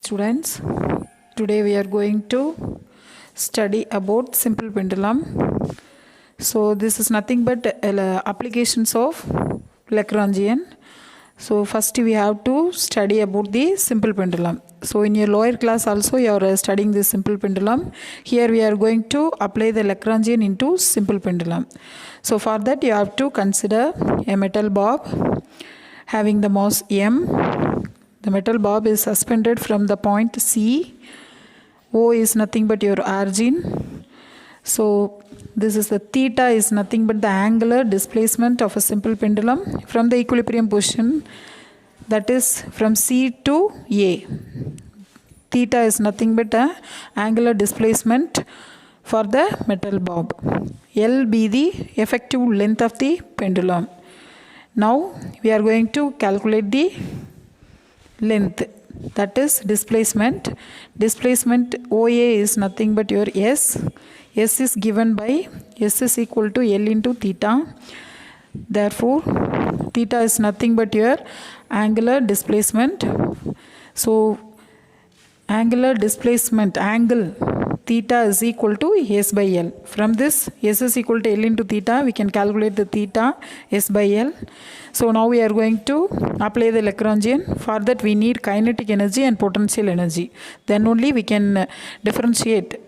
Students, today we are going to study about simple pendulum. So this is nothing but applications of Lagrangian. So first we have to study about the simple pendulum. So in your lower class also you are studying this simple pendulum. Here we are going to apply the Lagrangian into simple pendulum. So for that you have to consider a metal bob having the mass m. The metal bob is suspended from the point C. O is nothing but your origin. So this is the theta is nothing but the angular displacement of a simple pendulum from the equilibrium position, that is from C to A. Theta is nothing but the angular displacement for the metal bob. L be the effective length of the pendulum. Now we are going to calculate the length, that is displacement. Displacement OA is nothing but your S. S is given by S is equal to L into theta. Therefore theta is nothing but your angular displacement. So angular displacement angle theta is equal to S by L. From this S is equal to L into theta, we can calculate the theta S by L. So now we are going to apply the Lagrangian. For that we need kinetic energy and potential energy. Then only we can differentiate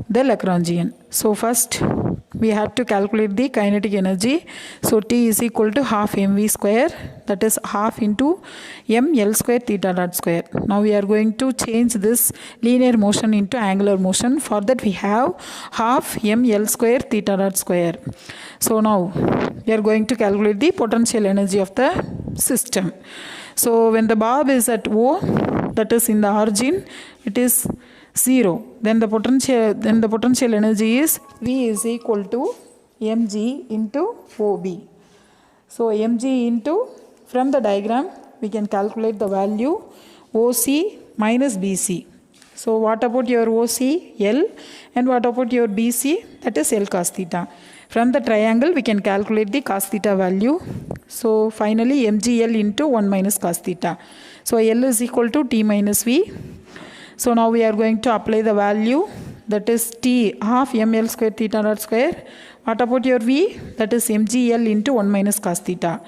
the Lagrangian. So first we have to calculate the kinetic energy. So T is equal to half mv square, that is half into m L square theta dot square. Now we are going to change this linear motion into angular motion. For that we have half m L square theta dot square. So now we are going to calculate the potential energy of the system. So when the bob is at O, that is in the origin, it is 0. Then the potential energy is V is equal to mg into OB. So mg into, from the diagram we can calculate the value OC minus BC. So what about your OC? L, and what about your BC? That is L cos theta. From the triangle we can calculate the cos theta value. So finally mgl into 1 minus cos theta. So L is equal to T minus V. So now we are going to apply the value, that is T half ml square theta dot square. What about your V? That is mgl into 1 minus cos theta.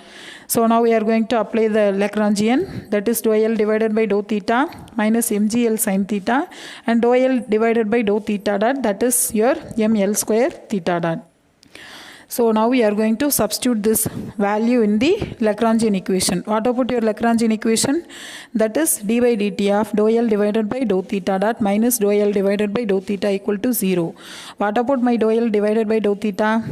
So now we are going to apply the Lagrangian, that is dou L divided by dou theta minus mgl sin theta, and dou L divided by dou theta dot, that is your ml square theta dot. So now we are going to substitute this value in the Lagrangian equation. What about your Lagrangian equation? That is d by dt of dou L divided by dou theta dot minus dou L divided by dou theta equal to 0. What about my dou L divided by dou theta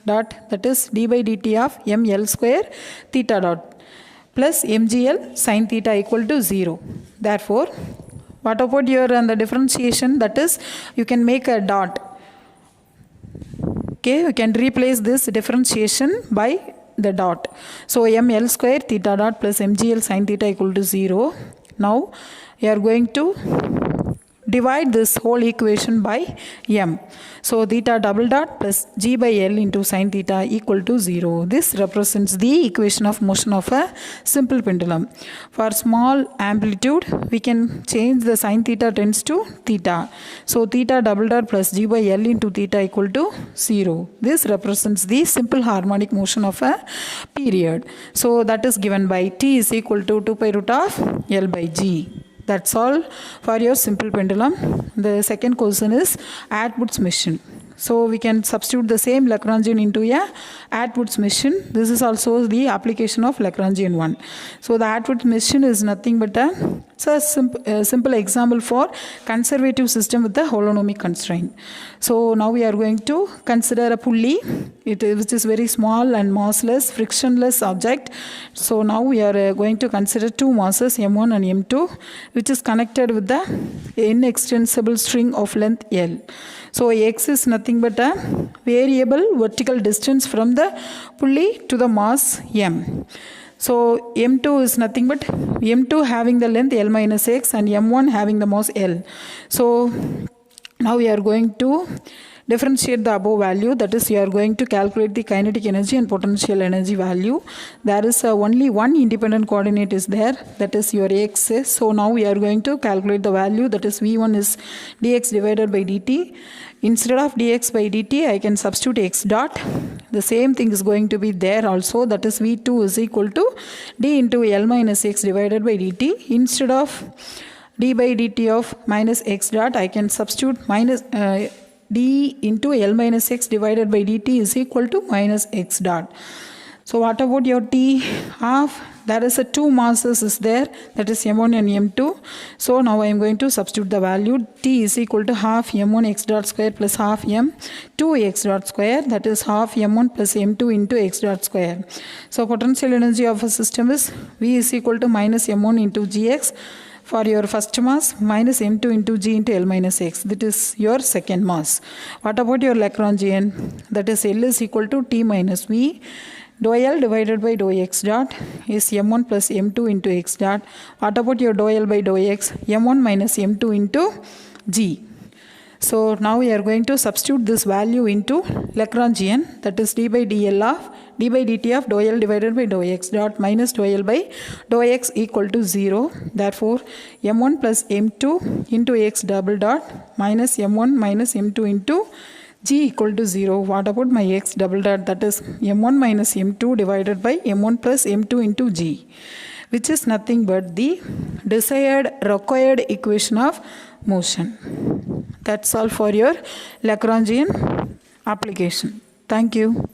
dot? That is d by dt of ml square theta dot plus mgl sin theta equal to 0. Therefore, what about your the differentiation? That is, you can make a dot. Okay, we can replace this differentiation by the dot. So ml square theta dot plus mgl sin theta equal to 0. Now we are going to divide this whole equation by m. So theta double dot plus g by L into sin theta equal to 0. This represents the equation of motion of a simple pendulum. For small amplitude, we can change the sin theta tends to theta. So theta double dot plus g by L into theta equal to 0. This represents the simple harmonic motion of a period. So that is given by T is equal to 2 pi root of L by G. That's all for your simple pendulum. The second question is Atwood's machine. So we can substitute the same Lagrangian into a Atwood's machine. This is also the application of Lagrangian one. So the Atwood's machine is nothing but a simple example for conservative system with the holonomic constraint. So now we are going to consider a pulley, which is very small and massless, frictionless object. So now we are going to consider two masses m1 and m2, which is connected with the inextensible string of length L. So x is nothing but a variable vertical distance from the pulley to the mass m. So m2 is nothing but m2 having the length L minus x and m1 having the mass L. So now we are going to differentiate the above value, that is you are going to calculate the kinetic energy and potential energy value. There is only one independent coordinate is there, that is your x. So now we are going to calculate the value, that is v1 is dx divided by dt. Instead of dx by dt, I can substitute x dot. The same thing is going to be there also, that is v2 is equal to d into L minus x divided by dt. Instead of d by dt of minus x dot, I can substitute minus d into L minus x divided by dt is equal to minus x dot. So what about your t half? There is a two masses is there, that is m1 and m2. So now I am going to substitute the value. T is equal to half m1 x dot square plus half m2 x dot square, that is half m1 plus m2 into x dot square. So potential energy of a system is V is equal to minus m1 into gx for your first mass, minus m2 into g into L minus x. That is your second mass. What about your Lagrangian? That is L is equal to T minus V. Dou L divided by dou x dot is m1 plus m2 into x dot. What about your dou L by dou x? m1 minus m2 into g. So now we are going to substitute this value into Lagrangian, that is d by dt of dou L divided by dou x dot minus dou L by dou x equal to 0. Therefore m1 plus m2 into x double dot minus m1 minus m2 into g equal to 0. What about my x double dot? That is m1 minus m2 divided by m1 plus m2 into g, which is nothing but the required equation of motion. That's all for your Lagrangian application. Thank you.